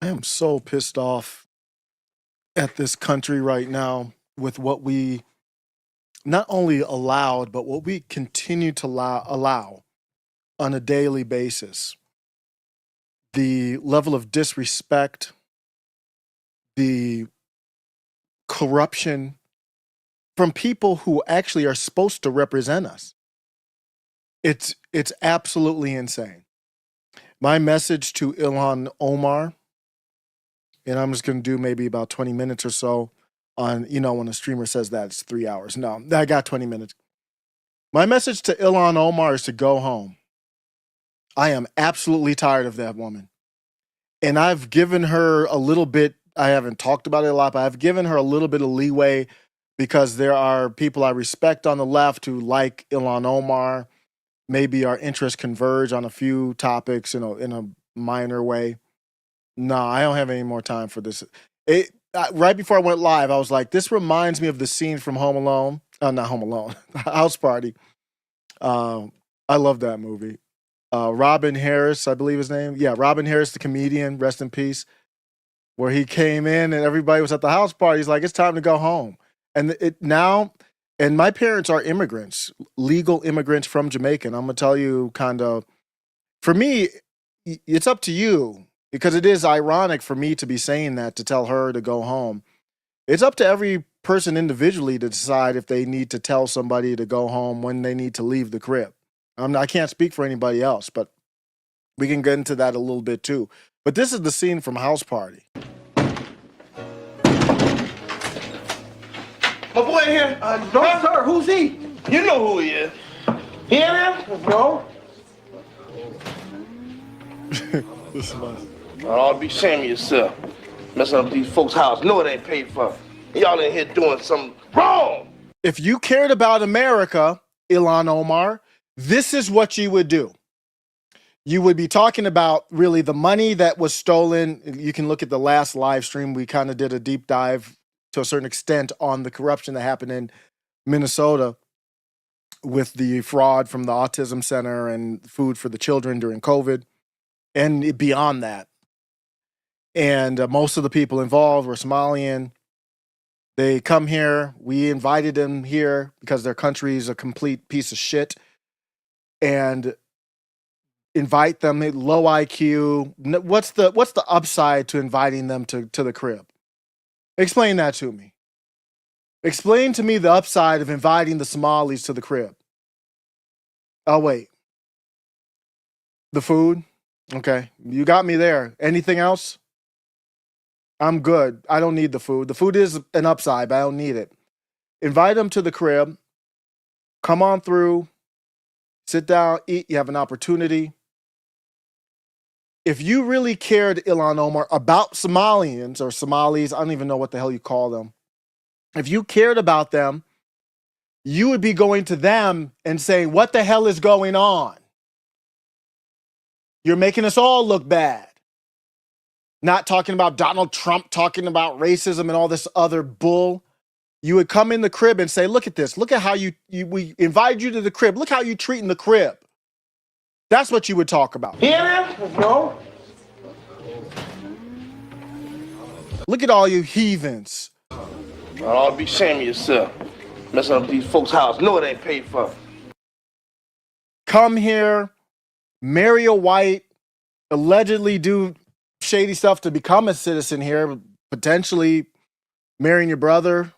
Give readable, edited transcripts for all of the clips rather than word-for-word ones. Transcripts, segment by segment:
I am so pissed off at this country right now with what we not only allowed, but what we continue to allow on a daily basis. The level of disrespect, the corruption from people who actually are supposed to represent us. It's absolutely insane. My message to Ilhan Omar, and I'm just going to do maybe about 20 minutes or so on, when a streamer says that it's 3 hours. No, I got 20 minutes. My message to Ilhan Omar is to go home. I am absolutely tired of that woman. And I've given her a little bit, I haven't talked about it a lot, but I've given her a little bit of leeway because there are people I respect on the left who like Ilhan Omar. Maybe our interests converge on a few topics in a minor way. No, I don't have any more time for this. Right before I went live, I was like, this reminds me of the scene from Home Alone. Not Home Alone, House Party. I love that movie. Robin Harris, I believe his name. Yeah, Robin Harris, the comedian, rest in peace. Where he came in and everybody was at the house party. He's like, it's time to go home. And and my parents are immigrants, legal immigrants from Jamaica. And I'm gonna tell you kind of, for me, it's up to you because it is ironic for me to be saying that to tell her to go home. It's up to every person individually to decide if they need to tell somebody to go home when they need to leave the crib. I can't speak for anybody else, but we can get into that a little bit too. But this is the scene from House Party. My boy here? No, sir. Who's he? You know who he is. He in there? No. This is nice. I ought to be ashamed of yourself. Messing up these folks' house. Know it ain't paid for. Y'all in here doing something wrong. If you cared about America, Ilhan Omar, this is what you would do. You would be talking about really the money that was stolen. You can look at the last live stream. We kind of did a deep dive to a certain extent on the corruption that happened in Minnesota with the fraud from the autism center and food for the children during COVID and beyond that. And most of the people involved were Somalian. They come here. We invited them here because their country is a complete piece of shit. And invite them low IQ. What's the upside to inviting them to the crib? Explain that to me. Explain to me the upside of inviting the Somalis to the crib. Oh, wait. The food? Okay. You got me there. Anything else? I'm good. I don't need the food. The food is an upside, but I don't need it. Invite them to the crib. Come on through. Sit down, eat. You have an opportunity. If you really cared, Ilhan Omar, about Somalians or Somalis, I don't even know what the hell you call them. If you cared about them, you would be going to them and saying, what the hell is going on? You're making us all look bad. Not talking about Donald Trump, talking about racism and all this other bull. You would come in the crib and say, look at this. Look at how we invited you to the crib. Look how you treating the crib. That's what you would talk about. He in there? No. Look at all you heathens. I ought to be ashamed of yourself. Messing up these folks' house. Know it ain't paid for. Come here, marry a white, allegedly do shady stuff to become a citizen here, potentially marrying your brother,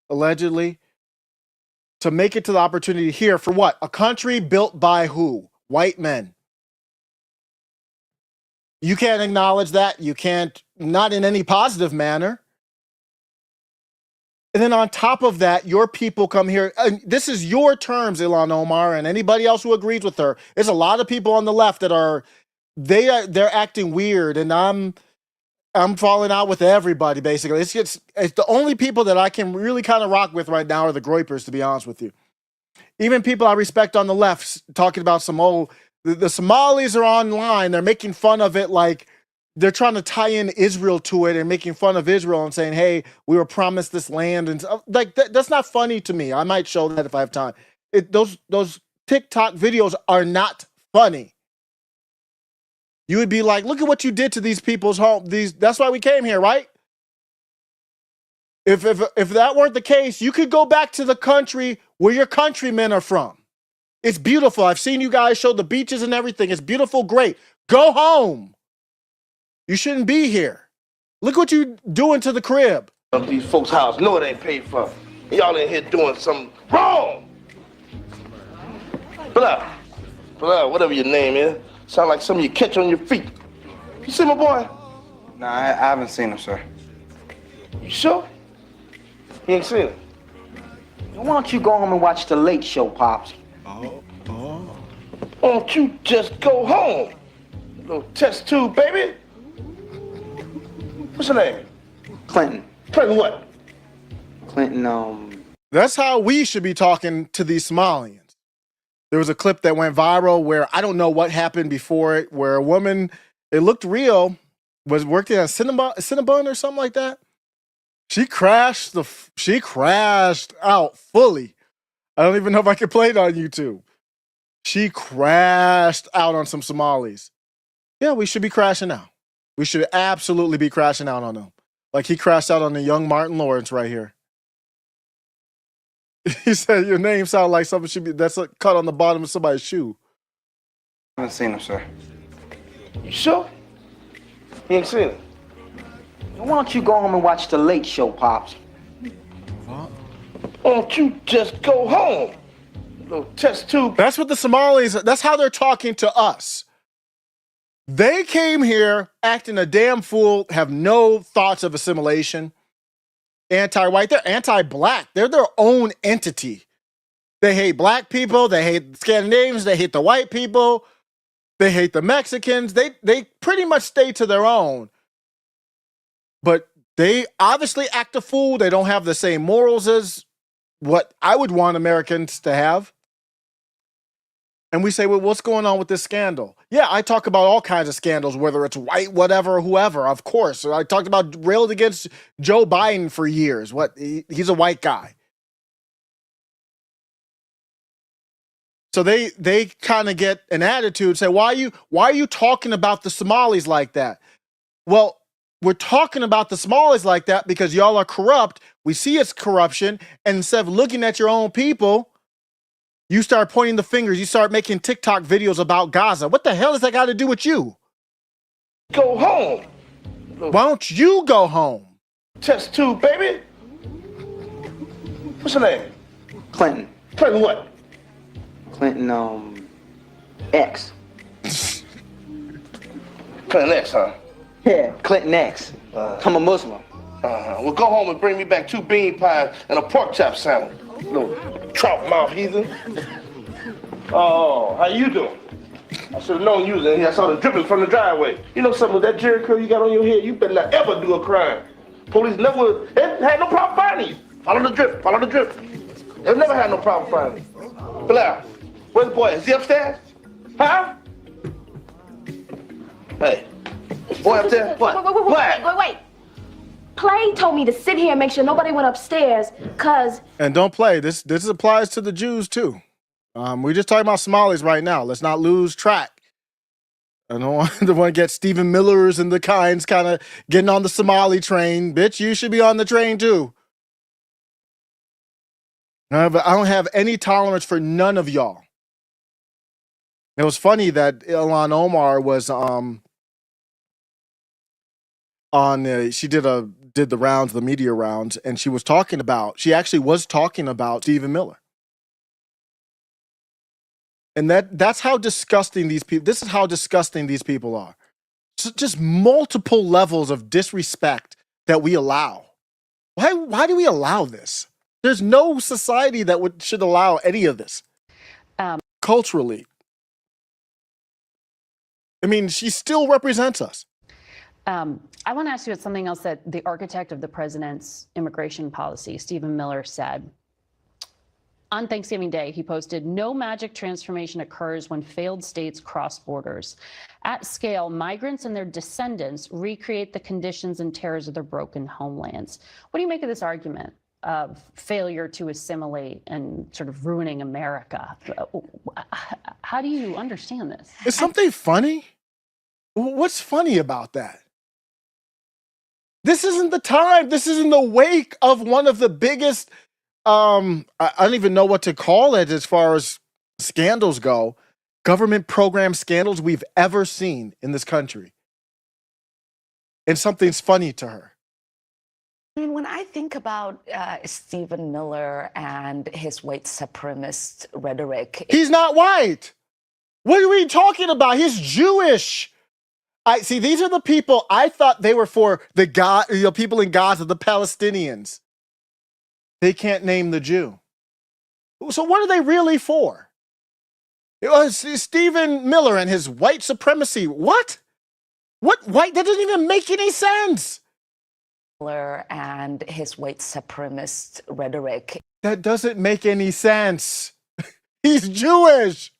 allegedly, to make it to the opportunity here for what? A country built by who? White men. You can't acknowledge that. You can't, not in any positive manner. And then on top of that, your people come here. And this is your terms, Ilhan Omar, and anybody else who agrees with her. There's a lot of people on the left that they're acting weird, and I'm falling out with everybody, basically. It's the only people that I can really kind of rock with right now are the Groypers, to be honest with you. Even people I respect on the left talking about the Somalis are online. They're making fun of it like they're trying to tie in Israel to it and making fun of Israel and saying, hey, we were promised this land. And like that's not funny to me. I might show that if I have time. Those TikTok videos are not funny. you would be like, look at what you did to these people's home. That's why we came here, right? If that weren't the case, you could go back to the country where your countrymen are from. It's beautiful. I've seen you guys show the beaches and everything. It's beautiful, great. Go home. You shouldn't be here. Look what you doing to the crib. These folks' house know it ain't paid for. Y'all in here doing something wrong. Blah, whatever your name is. Sound like something you catch on your feet. You see my boy? Nah, I haven't seen him, sir. You sure? You ain't seen him? Why don't you go home and watch The Late Show, Pops? Why don't you just go home? Little test tube, baby. What's your name? Clinton. Clinton what? Clinton, That's how we should be talking to these Somalians. There was a clip that went viral where I don't know what happened before it, where a woman, it looked real, was working at Cinnabon or something like that. She crashed out fully. I don't even know if I could play it on YouTube. She crashed out on some Somalis. Yeah, we should be crashing out. We should absolutely be crashing out on them. Like he crashed out on the young Martin Lawrence right here. He said your name sounds like something should be that's cut on the bottom of somebody's shoe. I haven't seen him, sir. You sure? You ain't seen him? why don't you go home and watch The Late Show, Pops? Why don't you just go home? Little test tube. That's what the Somalis, that's how they're talking to us. They came here acting a damn fool, have no thoughts of assimilation. Anti-white, they're anti-black. They're their own entity. They hate black people, they hate Scandinavians, they hate the white people, they hate the Mexicans. They pretty much stay to their own. But they obviously act a fool. They don't have the same morals as what I would want Americans to have. And we say, well, what's going on with this scandal? Yeah, I talk about all kinds of scandals, whether it's white, whatever, whoever, of course. I talked about railed against Joe Biden for years. He's a white guy. So they kind of get an attitude, say, why are you talking about the Somalis like that? Well, we're talking about the Somalis like that because y'all are corrupt. We see it's corruption. And instead of looking at your own people, you start pointing the fingers. You start making TikTok videos about Gaza. What the hell does that got to do with you? Go home. Why don't you go home? Test tube, baby. What's your name? Clinton. Clinton what? Clinton, X. Clinton X, huh? Yeah, Clinton X. I'm a Muslim. Well, go home and bring me back 2 bean pies and a pork chop sandwich. Little trout mouth heathen. Oh, how you doing? I should have known you was in here. I saw the dripping from the driveway. You know something with that jerry curl you got on your head? You better not ever do a crime. Police never had no problem finding you. Follow the drip, follow the drip. They've never had no problem finding you. Blair, where's the boy? Is he upstairs? Huh? Hey, boy up there? What? Wait. Clay told me to sit here and make sure nobody went upstairs, cause... And don't play. This applies to the Jews too. We're just talking about Somalis right now. Let's not lose track. I don't want to get Stephen Miller's and the kinds kind of getting on the Somali train. Bitch, you should be on the train too. But I don't have any tolerance for none of y'all. It was funny that Ilhan Omar was she did the rounds, the media rounds, and she actually was talking about Stephen Miller. And that's how disgusting this is how disgusting these people are. Just multiple levels of disrespect that we allow. Why do we allow this? There's no society that should allow any of this. Culturally. I mean, she still represents us. I want to ask you about something else that the architect of the president's immigration policy, Stephen Miller, said. On Thanksgiving Day, he posted, "No magic transformation occurs when failed states cross borders. At scale, migrants and their descendants recreate the conditions and terrors of their broken homelands." What do you make of this argument of failure to assimilate and sort of ruining America? How do you understand this? Is something funny? What's funny about that? This isn't the time. This is in the wake of one of the biggest, I don't even know what to call it as far as scandals go, government program scandals we've ever seen in this country. And something's funny to her. I mean, when I think about Stephen Miller and his white supremacist rhetoric, He's not white. What are we talking about? He's Jewish. I see. These are the people I thought they were for the people in Gaza, the Palestinians. They can't name the Jew. So what are they really for? It was Stephen Miller and his white supremacy. What? What white? That doesn't even make any sense. Miller and his white supremacist rhetoric. That doesn't make any sense. He's Jewish.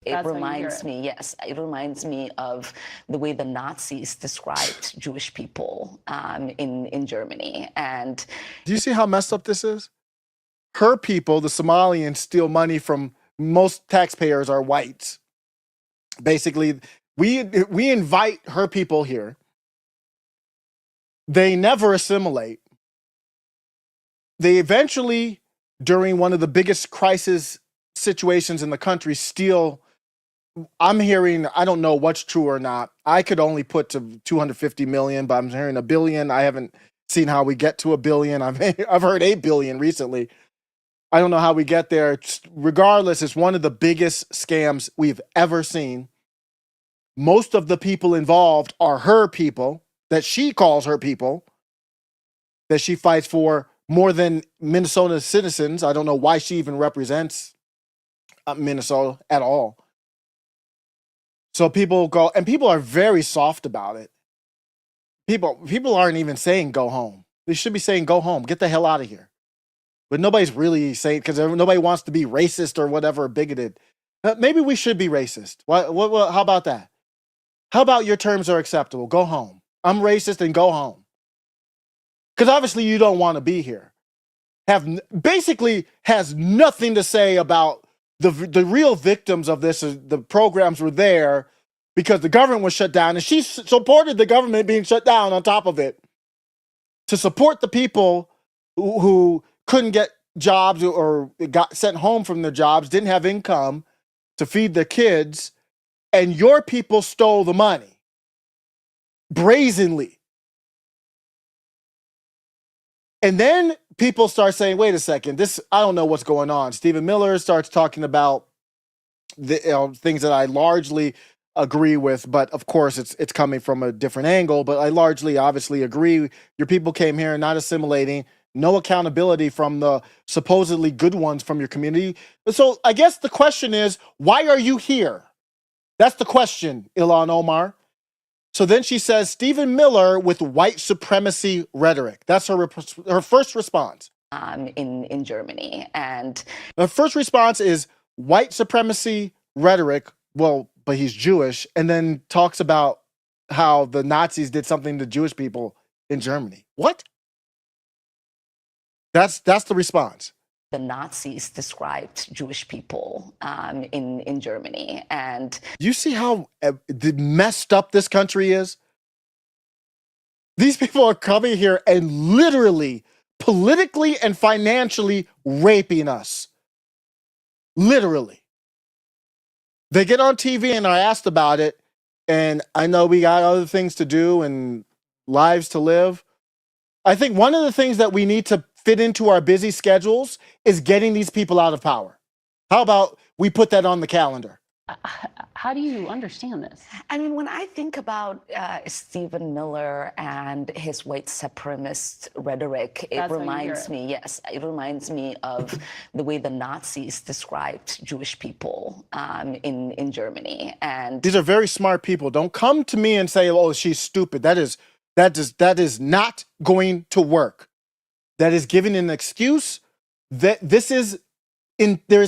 It reminds me, yes, it reminds me of the way the Nazis described Jewish people in Germany. And do you see how messed up this is? Her people, the Somalians, steal money from most taxpayers are whites. Basically, we invite her people here. They never assimilate. They eventually, during one of the biggest crisis situations in the country, steal. I'm hearing, I don't know what's true or not. I could only put to 250 million, but I'm hearing $1 billion. I haven't seen how we get to $1 billion. I've heard 8 billion recently. I don't know how we get there. Regardless, it's one of the biggest scams we've ever seen. Most of the people involved are her people that she calls her people, that she fights for more than Minnesota citizens. I don't know why she even represents Minnesota at all. So people go, and people are very soft about it. People aren't even saying go home. They should be saying go home, get the hell out of here. But nobody's really saying, because nobody wants to be racist or whatever, bigoted. Maybe we should be racist. What, how about that? How about your terms are acceptable? Go home. I'm racist and go home. Because obviously you don't want to be here. Basically has nothing to say about the real victims of this. The programs were there because the government was shut down, and she supported the government being shut down on top of it to support the people who couldn't get jobs or got sent home from their jobs, didn't have income to feed their kids, and your people stole the money brazenly. And then people start saying, wait a second, I don't know what's going on. Stephen Miller starts talking about the things that I largely agree with, but of course it's coming from a different angle, but I largely obviously agree. Your people came here not assimilating, no accountability from the supposedly good ones from your community. So I guess the question is, why are you here? That's the question, Ilhan Omar. So then she says, Stephen Miller with white supremacy rhetoric. That's her first response. In Germany. And the first response is white supremacy rhetoric. Well, but he's Jewish, and then talks about how the Nazis did something to Jewish people in Germany. What? That's the response. The Nazis described Jewish people in Germany. And you see how messed up this country is? These people are coming here and literally, politically and financially raping us. Literally. They get on TV and are asked about it, and I know we got other things to do and lives to live. I think one of the things that we need to fit into our busy schedules is getting these people out of power. How about we put that on the calendar? How do you understand this? I mean, when I think about Stephen Miller and his white supremacist rhetoric, it reminds me, yes, it reminds me of the way the Nazis described Jewish people in Germany. And these are very smart people. Don't come to me and say, "Oh, she's stupid." That is not going to work. That is giving an excuse. That there's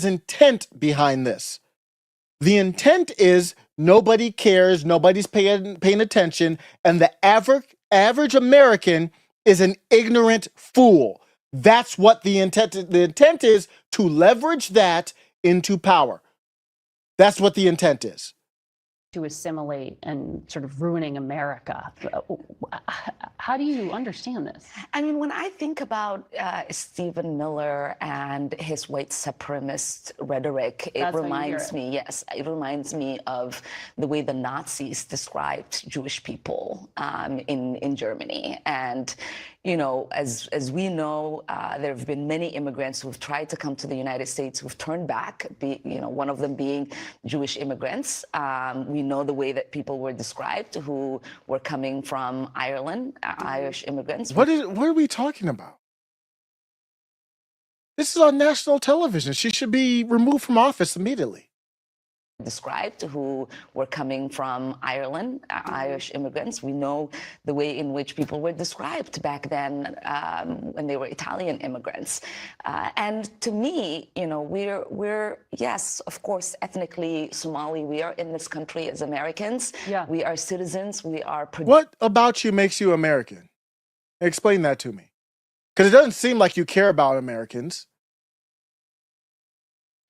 intent behind this. The intent is nobody cares, nobody's paying attention, and the average American is an ignorant fool. That's what the intent is. The intent is to leverage that into power. That's what the intent is. to assimilate and sort of ruining America. How do you understand this? I mean, when I think about Stephen Miller and his white supremacist rhetoric, it reminds me, yes, it reminds me of the way the Nazis described Jewish people in Germany. And, you know, as we know, there have been many immigrants who've tried to come to the United States who've turned back, one of them being Jewish immigrants. We know the way that people were described who were coming from Ireland, Irish immigrants. What are we talking about? This is on national television. She should be removed from office immediately. Described who were coming from Ireland, Irish immigrants. We know the way in which people were described back then when they were Italian immigrants. And to me, you know, we're yes, of course, ethnically Somali. We are in this country as Americans. Yeah. We are citizens. We are. What about you makes you American? Explain that to me. Because it doesn't seem like you care about Americans.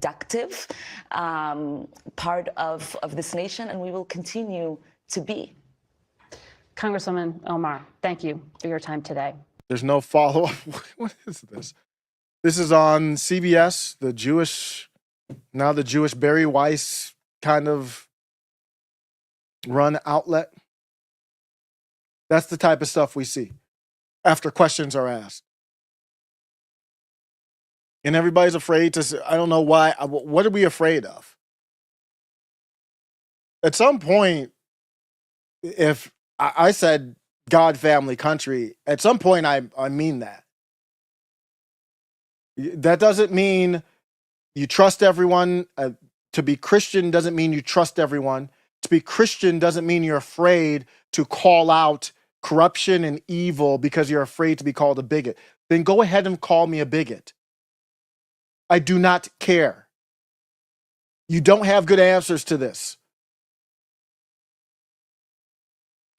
Productive part of this nation, and we will continue to be. Congresswoman Omar, thank you for your time today. There's no follow-up. What is this? This is on CBS, the Jewish Barry Weiss kind of run outlet. That's the type of stuff we see after questions are asked. And everybody's afraid to say, I don't know why. What are we afraid of? At some point, if I said God, family, country, at some point I mean that. That doesn't mean you trust everyone. To be Christian doesn't mean you trust everyone. To be Christian doesn't mean you're afraid to call out corruption and evil because you're afraid to be called a bigot. Then go ahead and call me a bigot. I do not care. You don't have good answers to this.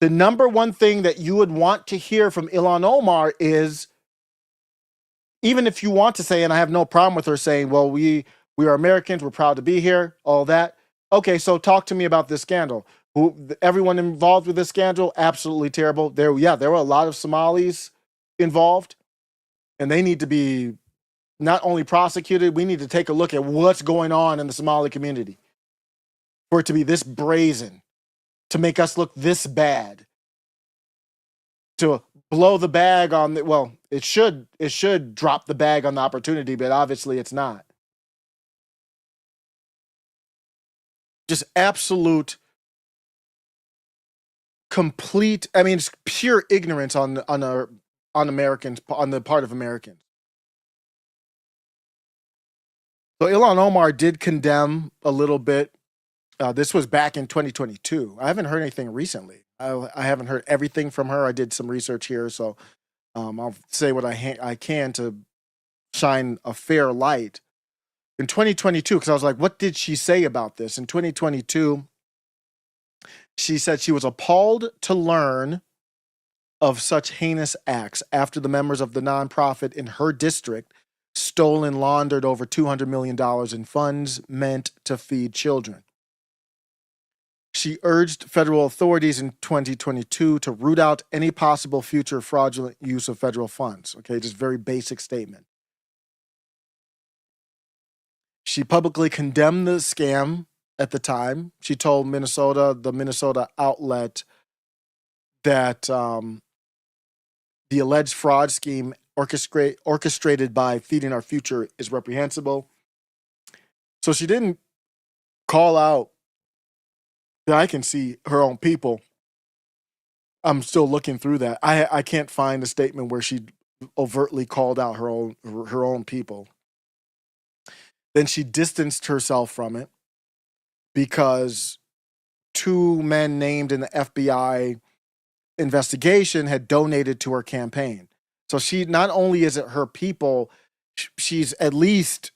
The number one thing that you would want to hear from Ilhan Omar is, even if you want to say, and I have no problem with her saying, well, we are Americans, we're proud to be here, all that. Okay, so talk to me about this scandal. Everyone involved with this scandal, absolutely terrible. There were a lot of Somalis involved, and they need to be not only prosecuted, we need to take a look at what's going on in the Somali community for it to be this brazen, to make us look this bad, to blow the bag on the, well, it should drop the bag on the opportunity, but obviously it's not. Just absolute, complete, I mean, it's pure ignorance on Americans, on the part of Americans. So Ilhan Omar did condemn a little bit. This was back in 2022. I haven't heard anything recently. I haven't heard everything from her. I did some research here, so I'll say what I can to shine a fair light. In 2022, because I was like, what did she say about this? In 2022, she said she was appalled to learn of such heinous acts after the members of the nonprofit in her district stole and laundered over $200 million in funds meant to feed children. She urged federal authorities in 2022 to root out any possible future fraudulent use of federal funds. Okay, just very basic statement. She publicly condemned the scam at the time. She told the Minnesota outlet, that the alleged fraud scheme orchestrated by Feeding Our Future is reprehensible. So she didn't call out that I can see her own people. I'm still looking through that. I can't find a statement where she overtly called out her own people. Then she distanced herself from it because two men named in the FBI investigation had donated to her campaign. So she, not only is it her people, she's at least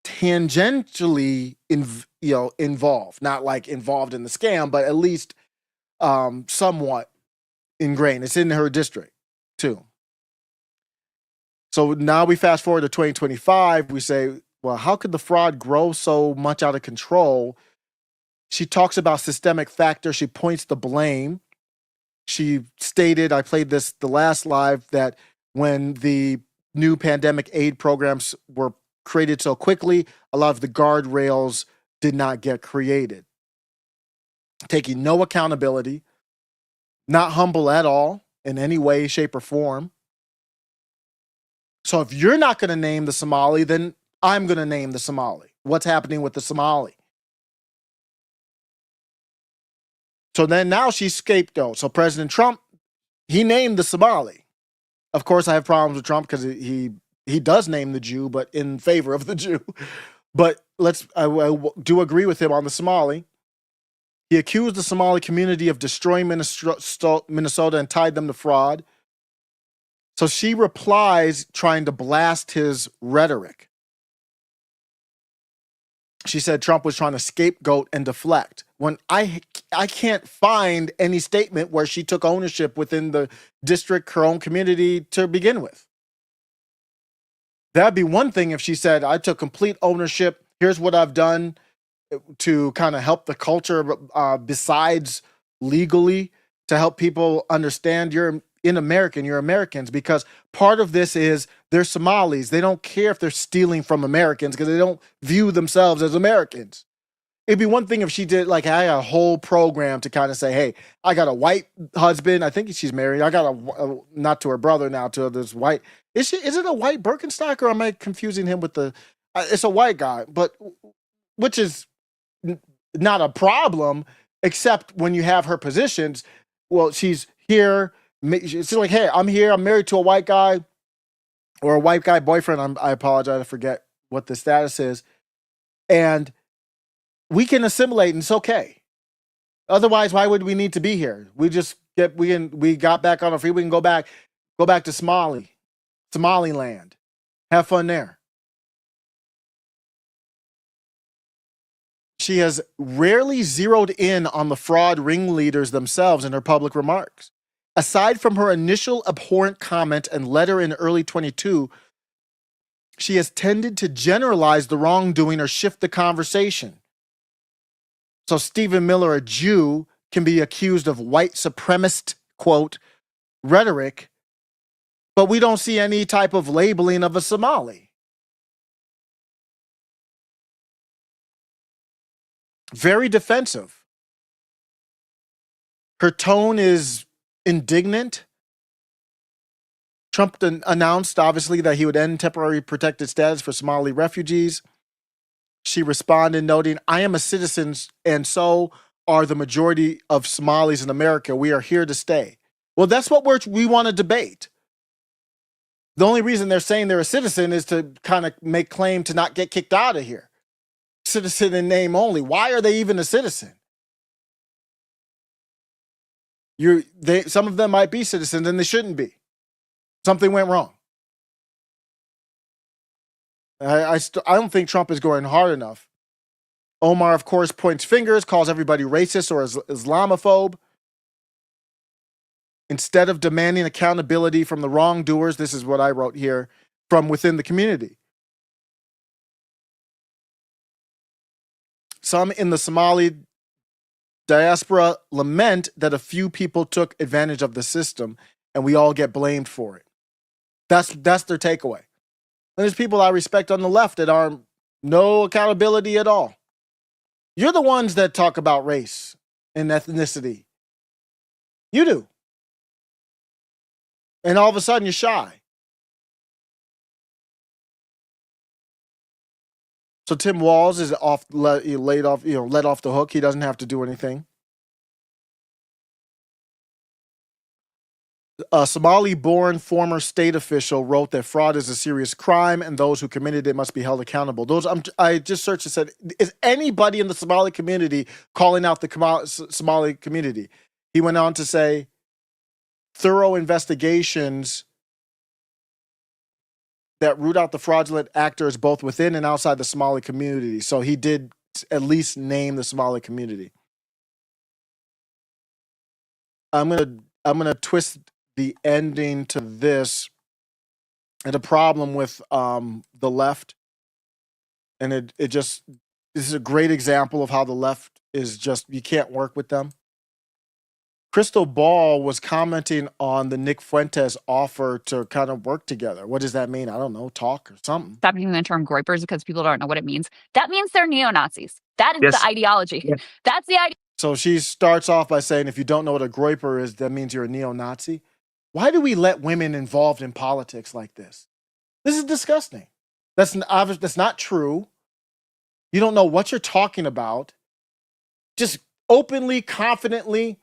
tangentially involved, not like involved in the scam, but at least somewhat ingrained. It's in her district too. So now we fast forward to 2025, we say, well, how could the fraud grow so much out of control? She talks about systemic factors. She points the blame. She stated, I played this the last live, that when the new pandemic aid programs were created so quickly, a lot of the guardrails did not get created. Taking no accountability, not humble at all in any way, shape, or form. So if you're not going to name the Somali, then I'm going to name the Somali. What's happening with the Somali? So then now she's scapegoat. So President Trump, he named the Somali. Of course, I have problems with Trump because he does name the Jew, but in favor of the Jew. But I do agree with him on the Somali. He accused the Somali community of destroying Minnesota and tied them to fraud. So she replies trying to blast his rhetoric. She said Trump was trying to scapegoat and deflect. When I can't find any statement where she took ownership within the district, her own community to begin with. That'd be one thing if she said, I took complete ownership. Here's what I've done to kind of help the culture besides legally, to help people understand you're Americans, because part of this is they're Somalis. They don't care if they're stealing from Americans because they don't view themselves as Americans. It'd be one thing if she did like I had a whole program to kind of say, hey, I got a white husband. I think she's married. I got a not to her brother now, to this white. Is it a white Birkenstock, or am I confusing him with the? It's a white guy, but which is not a problem, except when you have her positions. Well, she's here. She's like, hey, I'm here. I'm married to a white guy, or a white guy boyfriend. I apologize. I forget what the status is, and we can assimilate, and it's okay. Otherwise, why would we need to be here? We got back on our feet. We can go back to Somaliland, have fun there. She has rarely zeroed in on the fraud ringleaders themselves in her public remarks. Aside from her initial abhorrent comment and letter in early 22, she has tended to generalize the wrongdoing or shift the conversation. So Stephen Miller, a Jew, can be accused of white supremacist, quote, rhetoric, but we don't see any type of labeling of a Somali. Very defensive. Her tone is indignant. Trump announced, obviously, that he would end temporary protected status for Somali refugees. She responded, noting, I am a citizen, and so are the majority of Somalis in America. We are here to stay. Well, that's what we want to debate. The only reason they're saying they're a citizen is to kind of make claim to not get kicked out of here. Citizen in name only. Why are they even a citizen? Some of them might be citizens and they shouldn't be. Something went wrong. I don't think Trump is going hard enough. Omar, of course, points fingers, calls everybody racist or Islamophobe. Instead of demanding accountability from the wrongdoers, this is what I wrote here, from within the community. Some in the Somali diaspora lament that a few people took advantage of the system and we all get blamed for it. That's their takeaway. And there's people I respect on the left that are no accountability at all. You're the ones that talk about race and ethnicity. You do. And all of a sudden you're shy. So Tim Walz is let off the hook. He doesn't have to do anything. A Somali-born former state official wrote that fraud is a serious crime and those who committed it must be held accountable. I just searched and said, is anybody in the Somali community calling out the Somali community? He went on to say, thorough investigations that root out the fraudulent actors both within and outside the Somali community. So he did at least name the Somali community. I'm gonna twist the ending to this, and a problem with the left, and this is a great example of how the left is just, you can't work with them. Crystal Ball was commenting on the Nick Fuentes offer to kind of work together. What does that mean? I don't know, talk or something. Stop using the term groypers because people don't know what it means. That means they're neo-Nazis. That is the ideology. Yes. That's the idea. So she starts off by saying, if you don't know what a groyper is, that means you're a neo-Nazi. Why do we let women involved in politics like this? This is disgusting. That's not true. You don't know what you're talking about. Just openly, confidently,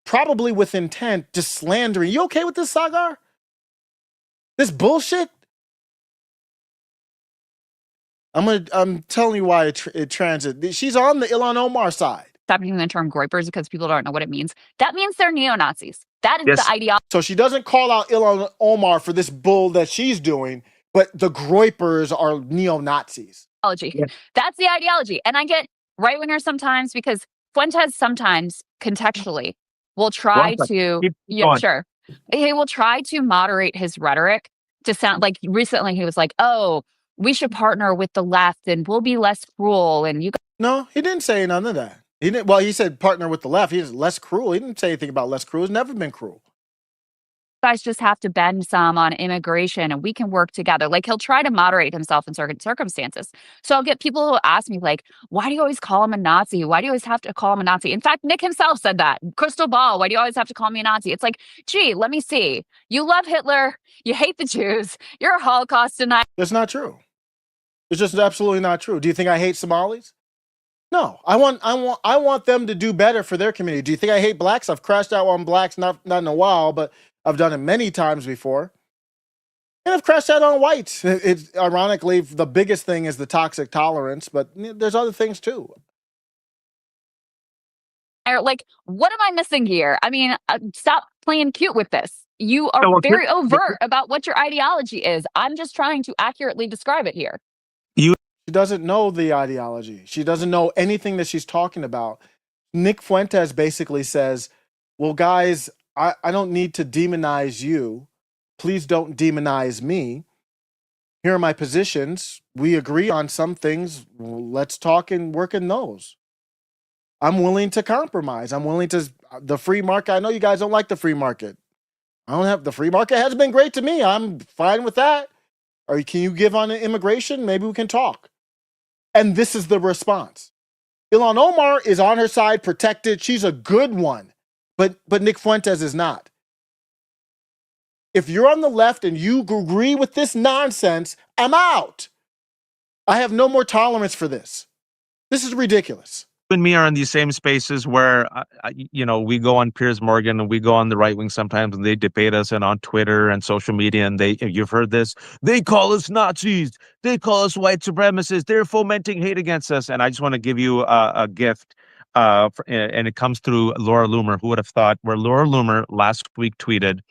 probably with intent, just slandering. You okay with this, Sagar? This bullshit? I'm telling you why it transit. She's on the Ilhan Omar side. Stop using the term groypers because people don't know what it means. That means they're neo-Nazis. That is the ideology. So she doesn't call out Ilhan Omar for this bull that she's doing, but the groypers are neo-Nazis. Yes. That's the ideology. And I get right-wingers sometimes because Fuentes sometimes contextually will try to, he will try to moderate his rhetoric to sound like, recently he was like, oh, we should partner with the left and we'll be less cruel. And you No, he didn't say none of that. He didn't. Well, he said partner with the left. He's less cruel. He didn't say anything about less cruel. He's never been cruel. guys just have to bend some on immigration and we can work together. Like he'll try to moderate himself in certain circumstances. So I'll get people who ask me like, why do you always call him a Nazi? Why do you always have to call him a Nazi? In fact, Nick himself said that. Crystal Ball, why do you always have to call me a Nazi? It's like, gee, let me see. You love Hitler. You hate the Jews. You're a Holocaust denier. That's not true. It's just absolutely not true. Do you think I hate Somalis? No, I want them to do better for their community. Do you think I hate blacks? I've crashed out on blacks, not in a while, but I've done it many times before. And I've crashed out on whites. It's ironically, the biggest thing is the toxic tolerance, but there's other things too. Like, what am I missing here? I mean, stop playing cute with this. You are very overt about what your ideology is. I'm just trying to accurately describe it here. She doesn't know the ideology. She doesn't know anything that she's talking about. Nick Fuentes basically says, well, guys, I don't need to demonize you. Please don't demonize me. Here are my positions. We agree on some things. Let's talk and work in those. I'm willing to compromise. I'm willing to, the free market. I know you guys don't like the free market. The free market has been great to me. I'm fine with that. Or can you give on immigration? Maybe we can talk. And this is the response. Ilhan Omar is on her side, protected. She's a good one. But Nick Fuentes is not. If you're on the left and you agree with this nonsense, I'm out. I have no more tolerance for this. This is ridiculous. You and me are in these same spaces where, we go on Piers Morgan and we go on the right wing sometimes and they debate us and on Twitter and social media. And you've heard this, they call us Nazis. They call us white supremacists. They're fomenting hate against us. And I just want to give you a gift. And it comes through Laura Loomer. Who would have thought? Where Laura Loomer last week tweeted,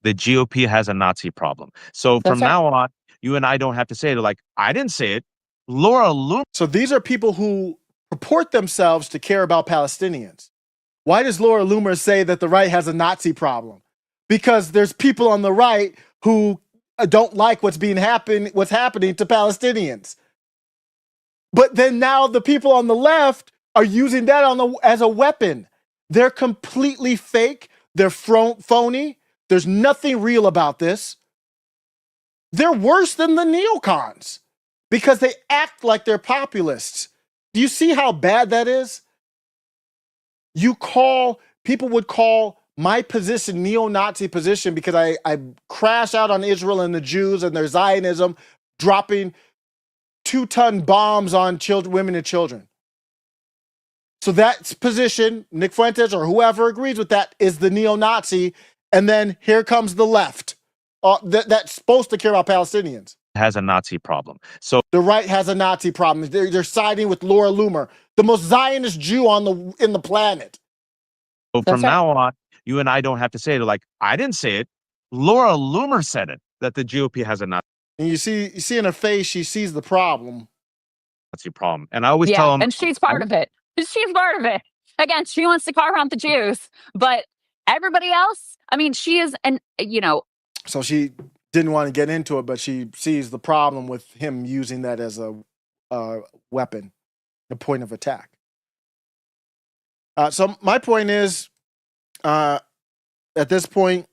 the GOP has a Nazi problem. So from now on, you and I don't have to say it. Like, I didn't say it. Laura Loomer. So these are people who purport themselves to care about Palestinians. Why does Laura Loomer say that the right has a Nazi problem? Because there's people on the right who don't like what's happening to Palestinians. But then now the people on the left are using that as a weapon. They're completely fake. They're phony. There's nothing real about this. They're worse than the neocons because they act like they're populists. Do you see how bad that is? People would call my position neo-Nazi position because I crash out on Israel and the Jews and their Zionism, dropping 2-ton bombs on women and children. So that position, Nick Fuentes or whoever agrees with that, is the neo-Nazi. And then here comes the left that's supposed to care about Palestinians. Has a Nazi problem. So the right has a Nazi problem. They're siding with Laura Loomer, the most Zionist Jew in the planet. So from now on, you and I don't have to say it. Like, I didn't say it. Laura Loomer said it, that the GOP has a Nazi And you see in her face, she sees the problem. problem. And I always tell them. And she's part of it. She's part of it. Again, she wants to carve out the Jews, but everybody else, I mean, she is So she didn't want to get into it, but she sees the problem with him using that as a weapon, a point of attack. So my point is, at this point,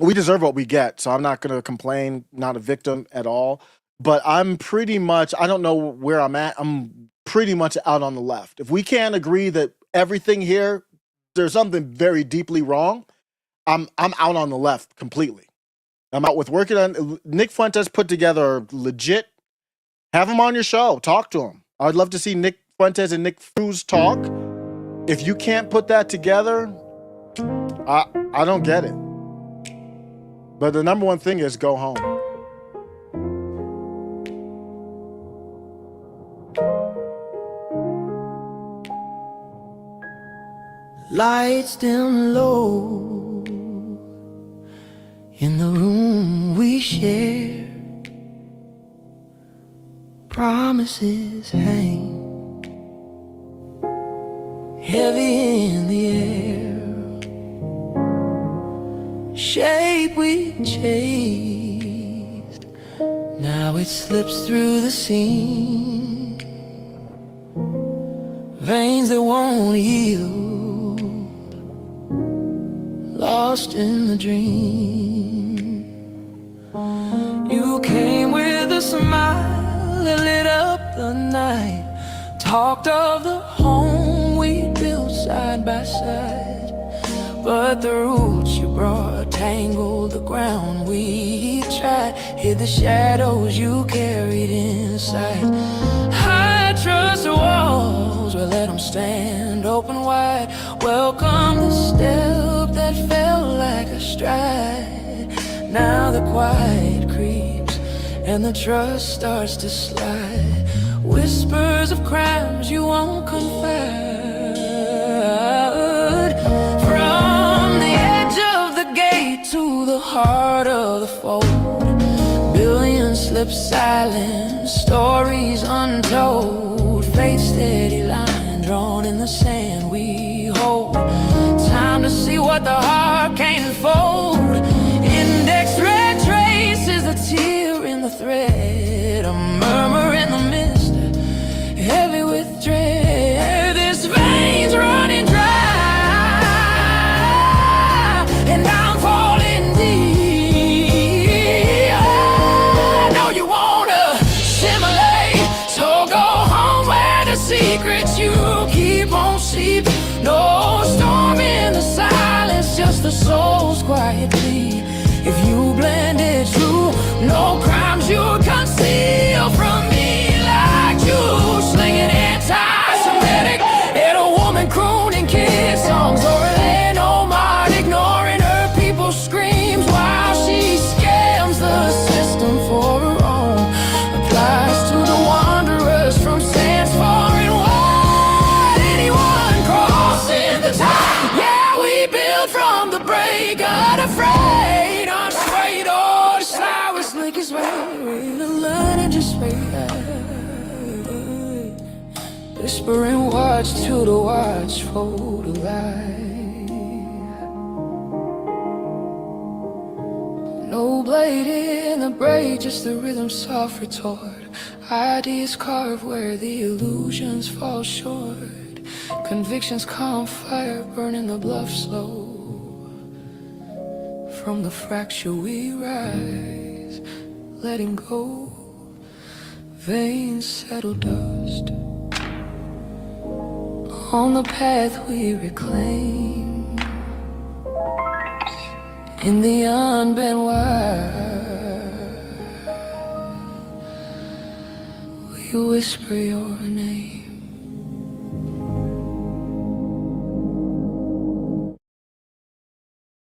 we deserve what we get. So I'm not going to complain, not a victim at all. But I'm pretty much, I don't know where I'm at. I'm pretty much out on the left. If we can't agree that everything here, there's something very deeply wrong, I'm out on the left completely. I'm out with working on Nick Fuentes put together legit. Have him on your show. Talk to him. I'd love to see Nick Fuentes and Nick Cruz talk. If you can't put that together, I don't get it. But the number one thing is go home. Lights dim low in the room we share. Promises hang heavy in the air. Shape we chased, now it slips through the seam. Veins that won't yield, lost in the dream. You came with a smile that lit up the night. Talked of the home we built side by side. But the roots you brought tangled the ground we tried. Hid the shadows you carried inside. I trust the walls, we'll let them stand open wide. Welcome the step that felt like a stride. Now the quiet creeps and the trust starts to slide. Whispers of crimes you won't confide. From the edge of the gate to the heart of the fold, billions slip silent, stories untold. Faith steady line drawn in the sand we hold. Time to see what the heart can't unfold. Index red traces the tear in the thread, a murmur in the mist, heavy with dread. This veins running dry, and I'm falling deep. I know you wanna simulate, so go home where the secrets you keep on seep. No storm in the silence, just the soul's quiet plea. If you blend it true, no crimes you conceal from me. Like you slinging anti-Semitic, and a woman crooning kid songs, or an Omar ignoring her people's screams while she scams the system for her own. Applies to the wanderers from sands far and wide. Anyone crossing the tide, yeah, we build from the break, unafraid, unswayed, or the slowest lick is way. The line and just wait. Whispering watch to the watchful light. No blade in the braid, just the rhythm soft retort. Ideas carved where the illusions fall short. Convictions calm fire, burning the bluff slow. From the fracture we rise, letting go. Veins settle dust on the path we reclaim. In the unbent wire, we whisper your name.